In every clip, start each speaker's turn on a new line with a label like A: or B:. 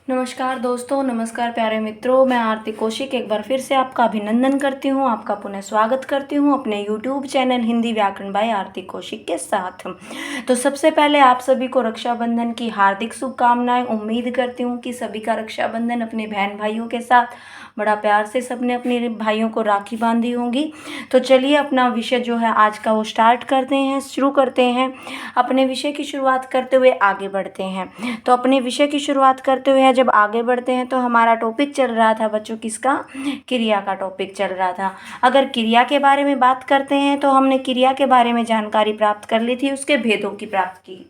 A: नमस्कार दोस्तों, नमस्कार प्यारे मित्रों। मैं आरती कौशिक एक बार फिर से आपका अभिनंदन करती हूँ, आपका पुनः स्वागत करती हूँ अपने YouTube चैनल हिंदी व्याकरण बाय आरती कौशिक के साथ। तो सबसे पहले आप सभी को रक्षाबंधन की हार्दिक शुभकामनाएं। उम्मीद करती हूँ कि सभी का रक्षाबंधन अपने बहन भाइयों के साथ बड़ा प्यार से सबने अपने भाइयों को राखी बांधी होंगी। तो चलिए अपना विषय जो है आज का वो स्टार्ट करते हैं, शुरू करते हैं। अपने विषय की शुरुआत करते हुए आगे बढ़ते हैं। तो अपने विषय की शुरुआत करते हुए जब आगे बढ़ते हैं तो हमारा टॉपिक चल रहा था बच्चों, किसका? क्रिया का टॉपिक चल रहा था। अगर क्रिया के बारे में बात करते हैं तो हमने क्रिया के बारे में जानकारी प्राप्त कर ली थी, उसके भेदों की प्राप्त की।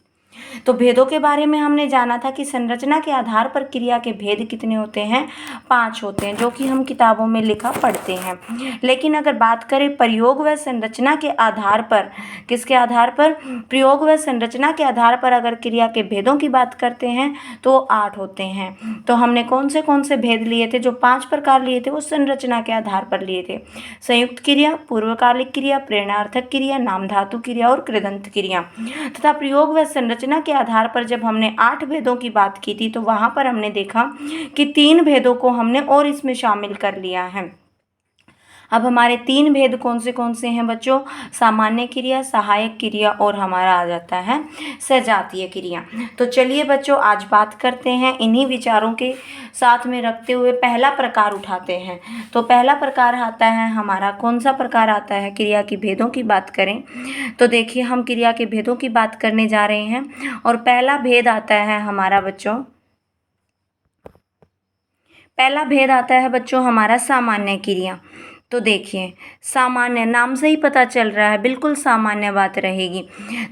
A: तो भेदों के बारे में हमने जाना था कि संरचना के आधार पर क्रिया के भेद कितने होते हैं? 5 होते हैं, जो कि हम किताबों में लिखा पढ़ते हैं। लेकिन अगर बात करें प्रयोग व संरचना के आधार पर, किसके आधार पर? प्रयोग व संरचना के आधार पर अगर क्रिया के भेदों की बात करते हैं तो 8 होते हैं। तो हमने कौन से भेद लिए थे? जो 5 प्रकार लिए थे वो संरचना के आधार पर लिए थे। संयुक्त क्रिया, पूर्वकालिक क्रिया, प्रेरणार्थक क्रिया, नाम धातु क्रिया और कृदंत क्रिया। तथा प्रयोग व संरचना के आधार पर जब हमने 8 भेदों की बात की थी तो वहां पर हमने देखा कि 3 भेदों को हमने और इसमें शामिल कर लिया है। अब हमारे 3 भेद कौन से हैं बच्चों? सामान्य क्रिया, सहायक क्रिया और हमारा आ जाता है सजातीय क्रिया। तो चलिए बच्चों आज बात करते हैं, इन्हीं विचारों के साथ में रखते हुए पहला प्रकार उठाते हैं। तो पहला प्रकार आता है हमारा, कौन सा प्रकार आता है? क्रिया की भेदों की बात करें तो देखिए हम क्रिया के भेदों की बात करने जा रहे हैं और पहला भेद आता है हमारा बच्चों, पहला भेद आता है बच्चों हमारा सामान्य क्रिया। तो देखिए सामान्य, नाम से ही पता चल रहा है, बिल्कुल सामान्य बात रहेगी।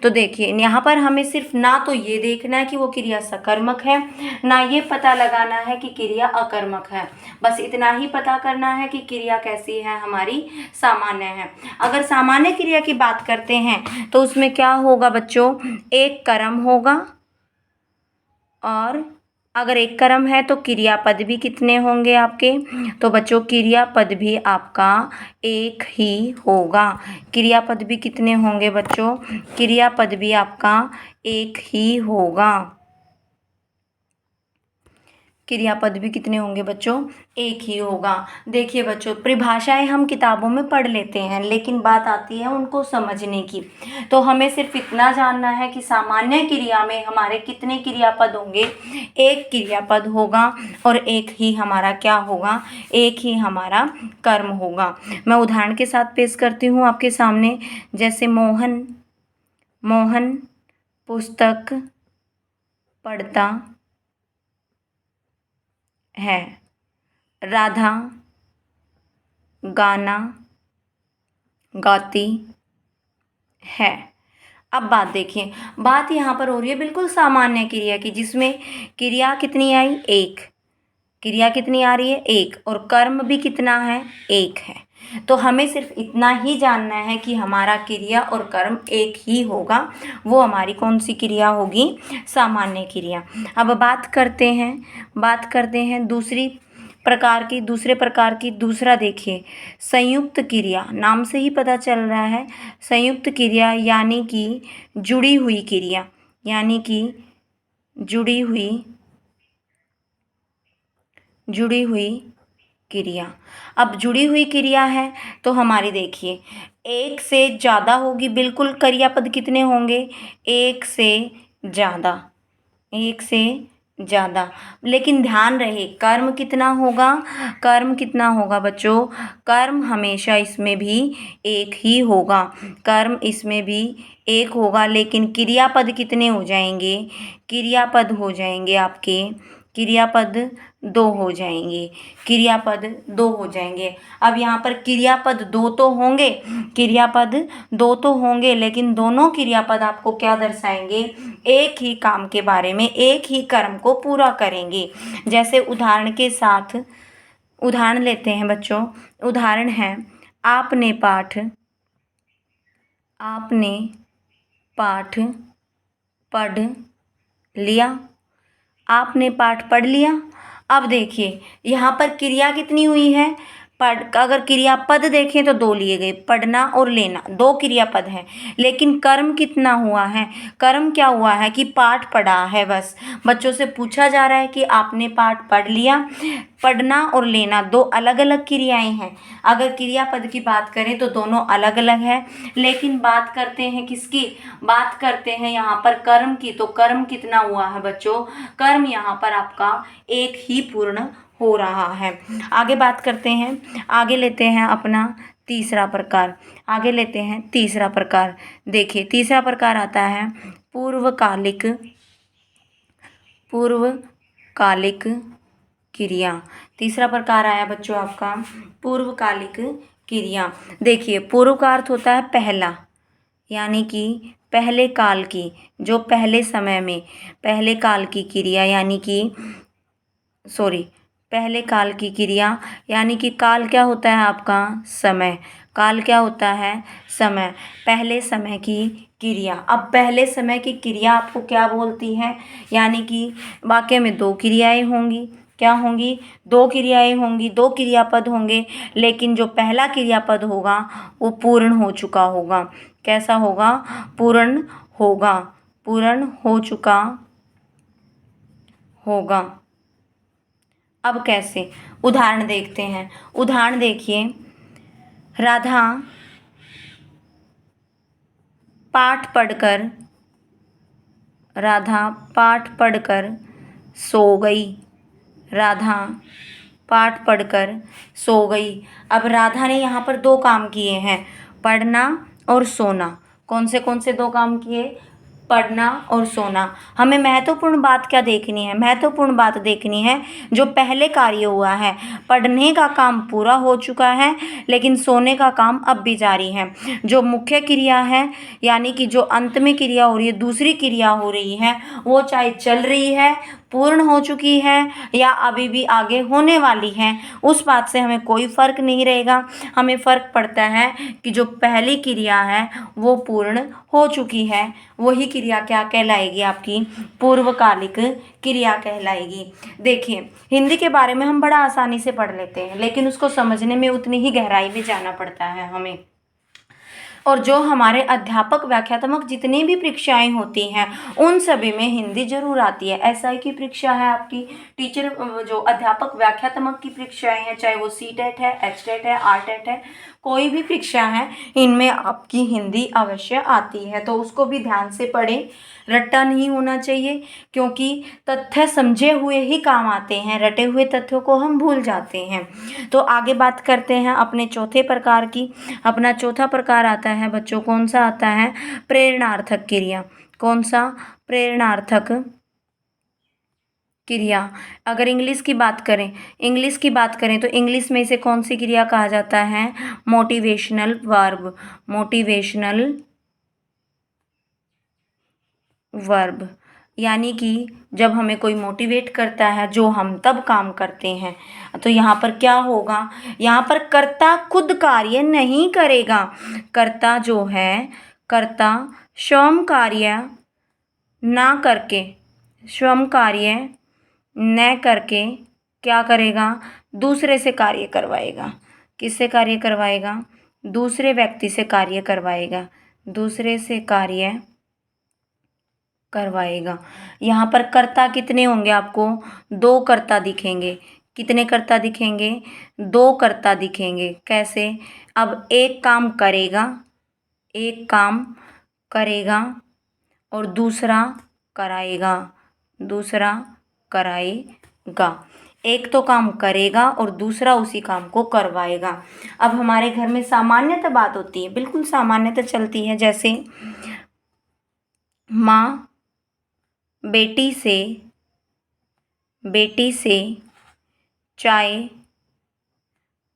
A: तो देखिए यहाँ पर हमें सिर्फ ना तो ये देखना है कि वो क्रिया सकर्मक है, ना ये पता लगाना है कि क्रिया अकर्मक है। बस इतना ही पता करना है कि क्रिया कैसी है, हमारी सामान्य है। अगर सामान्य क्रिया की बात करते हैं तो उसमें क्या होगा बच्चों? एक कर्म होगा, और अगर एक कर्म है तो क्रियापद भी कितने होंगे आपके? तो बच्चों क्रियापद भी आपका एक ही होगा। क्रियापद भी कितने होंगे बच्चों? क्रियापद भी आपका एक ही होगा। क्रियापद भी कितने होंगे बच्चों? एक ही होगा। देखिए बच्चों परिभाषाएं हम किताबों में पढ़ लेते हैं, लेकिन बात आती है उनको समझने की। तो हमें सिर्फ इतना जानना है कि सामान्य क्रिया में हमारे कितने क्रियापद होंगे? एक क्रियापद होगा और एक ही हमारा क्या होगा? एक ही हमारा कर्म होगा। मैं उदाहरण के साथ पेश करती हूँ आपके सामने। जैसे मोहन पुस्तक पढ़ता है, राधा गाना गाती है। अब बात देखिए, बात यहाँ पर हो रही है बिल्कुल सामान्य क्रिया की, जिसमें क्रिया कितनी आई? एक। क्रिया कितनी आ रही है? एक। और कर्म भी कितना है? एक है। तो हमें सिर्फ इतना ही जानना है कि हमारा क्रिया और कर्म एक ही होगा। वो हमारी कौन सी क्रिया होगी? सामान्य क्रिया। अब बात करते हैं दूसरे प्रकार की। दूसरा देखिए संयुक्त क्रिया, नाम से ही पता चल रहा है संयुक्त क्रिया, यानी कि जुड़ी हुई क्रिया, जुड़ी हुई क्रिया। अब जुड़ी हुई क्रिया है तो हमारी देखिए एक से ज़्यादा होगी। बिल्कुल क्रियापद कितने होंगे? एक से ज़्यादा। लेकिन ध्यान रहे कर्म कितना होगा बच्चों? कर्म हमेशा इसमें भी एक ही होगा। कर्म इसमें भी एक होगा, लेकिन क्रियापद कितने हो जाएंगे? क्रियापद हो जाएंगे आपके, क्रियापद दो हो जाएंगे। अब यहाँ पर क्रियापद दो तो होंगे, लेकिन दोनों क्रियापद आपको क्या दर्शाएंगे? एक ही काम के बारे में, एक ही कर्म को पूरा करेंगे। जैसे उदाहरण लेते हैं बच्चों। उदाहरण है आपने पाठ पढ़ लिया। आपने पाठ पढ़ लिया। अब देखिए यहाँ पर क्रिया कितनी हुई है? अगर क्रियापद देखें तो दो लिए गए, पढ़ना और लेना, दो क्रियापद हैं, लेकिन कर्म कितना हुआ है? कर्म क्या हुआ है कि पाठ पढ़ा है। बस बच्चों से पूछा जा रहा है कि आपने पाठ पढ़ लिया। पढ़ना और लेना दो अलग अलग क्रियाएं हैं। अगर क्रियापद की बात करें तो दोनों अलग अलग है, लेकिन बात करते हैं किसकी? बात करते हैं यहाँ पर कर्म की। तो कर्म कितना हुआ है बच्चों? कर्म यहाँ पर आपका एक ही पूर्ण हो रहा है। आगे बात करते हैं, आगे लेते हैं अपना तीसरा प्रकार। आगे लेते हैं तीसरा प्रकार। देखिए तीसरा प्रकार आता है पूर्वकालिक क्रिया। तीसरा प्रकार आया बच्चों आपका पूर्वकालिक क्रिया। देखिए पूर्व का अर्थ होता है पहला, यानी कि पहले काल की, जो पहले समय में पहले काल की क्रिया, यानी कि पहले काल की क्रिया, यानी कि काल क्या होता है आपका? समय। काल क्या होता है? समय। पहले समय की क्रिया। अब पहले समय की क्रिया आपको क्या बोलती है? यानी कि वाक्य में दो क्रियाएं होंगी। क्या होंगी? दो क्रियाएं होंगी, दो क्रियापद होंगे, लेकिन जो पहला क्रियापद होगा वो पूर्ण हो चुका होगा। कैसा होगा? पूर्ण होगा, पूर्ण हो चुका होगा। अब कैसे? उदाहरण देखते हैं। उदाहरण देखिए, राधा पाठ पढ़कर सो गई। राधा पाठ पढ़कर सो गई। अब राधा ने यहाँ पर दो काम किए हैं, पढ़ना और सोना। कौन से दो काम किए? पढ़ना और सोना। हमें महत्वपूर्ण बात क्या देखनी है? महत्वपूर्ण बात देखनी है जो पहले कार्य हुआ है। पढ़ने का काम पूरा हो चुका है, लेकिन सोने का काम अब भी जारी है। जो मुख्य क्रिया है, यानी कि जो अंत में क्रिया हो रही है, दूसरी क्रिया हो रही है, वो चाहे चल रही है, पूर्ण हो चुकी है, या अभी भी आगे होने वाली है, उस बात से हमें कोई फ़र्क नहीं रहेगा। हमें फ़र्क पड़ता है कि जो पहली क्रिया है वो पूर्ण हो चुकी है, वही क्रिया क्या कहलाएगी? आपकी पूर्वकालिक क्रिया कहलाएगी। देखिए हिंदी के बारे में हम बड़ा आसानी से पढ़ लेते हैं, लेकिन उसको समझने में उतनी ही गहराई में जाना पड़ता है हमें। और जो हमारे अध्यापक व्याख्यात्मक जितनी भी परीक्षाएं होती हैं, उन सभी में हिंदी जरूर आती है। एसआई की परीक्षा है आपकी, टीचर जो अध्यापक व्याख्यात्मक की परीक्षाएं हैं, चाहे वो सीटेट है, एचटेट है, आरटेट है, कोई भी परीक्षा है, इनमें आपकी हिंदी अवश्य आती है। तो उसको भी ध्यान से पढ़ें, रट्टा नहीं होना चाहिए, क्योंकि तथ्य समझे हुए ही काम आते हैं, रटे हुए तथ्यों को हम भूल जाते हैं। तो आगे बात करते हैं अपने चौथे प्रकार की। अपना चौथा प्रकार आता है बच्चों, कौन सा आता है? प्रेरणार्थक क्रिया। कौन सा? प्रेरणार्थक क्रिया। अगर इंग्लिश की बात करें तो इंग्लिश में इसे कौन सी क्रिया कहा जाता है? Motivational verb. मोटिवेशनल वर्ब, यानी कि जब हमें कोई मोटिवेट करता है, जो हम तब काम करते हैं। तो यहाँ पर क्या होगा? यहाँ पर कर्ता खुद कार्य नहीं करेगा। कर्ता जो है, कर्ता स्वयं कार्य न करके क्या करेगा? दूसरे से कार्य करवाएगा। किससे कार्य करवाएगा? दूसरे व्यक्ति से कार्य करवाएगा। दूसरे से कार्य करवाएगा। यहाँ पर कर्ता कितने होंगे? आपको दो कर्ता दिखेंगे। कितने कर्ता दिखेंगे? दो कर्ता दिखेंगे। कैसे? अब एक काम करेगा और दूसरा कराएगा। एक तो काम करेगा और दूसरा उसी काम को करवाएगा। अब हमारे घर में सामान्यतः बात होती है, बिल्कुल सामान्यतः चलती है, जैसे माँ बेटी से चाय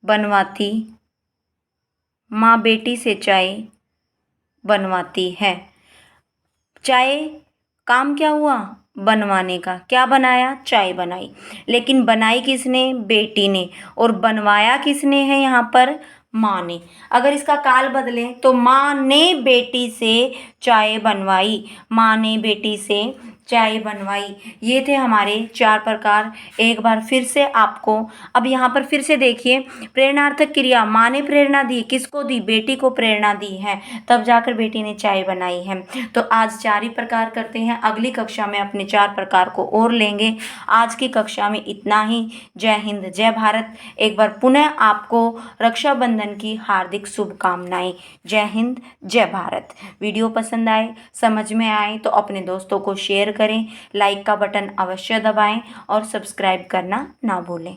A: बनवाती है। चाय काम क्या हुआ? बनवाने का। क्या बनाया? चाय बनाई। लेकिन बनाई किसने? बेटी ने। और बनवाया किसने है यहाँ पर? माँ ने। अगर इसका काल बदलें तो माँ ने बेटी से चाय बनवाई। माँ ने बेटी से चाय बनवाई। ये थे हमारे 4 प्रकार। एक बार फिर से आपको अब यहाँ पर फिर से देखिए, प्रेरणार्थक क्रिया, माँ ने प्रेरणा दी, किसको दी? बेटी को प्रेरणा दी है, तब जाकर बेटी ने चाय बनाई है। तो आज 4 ही प्रकार करते हैं, अगली कक्षा में अपने 4 प्रकार को और लेंगे। आज की कक्षा में इतना ही। जय हिंद, जय भारत। एक बार पुनः आपको रक्षाबंधन की हार्दिक शुभकामनाएं। जय हिंद, जय भारत। वीडियो पसंद आए, समझ में आए तो अपने दोस्तों को शेयर करें, लाइक का बटन अवश्य दबाएं और सब्सक्राइब करना ना भूलें।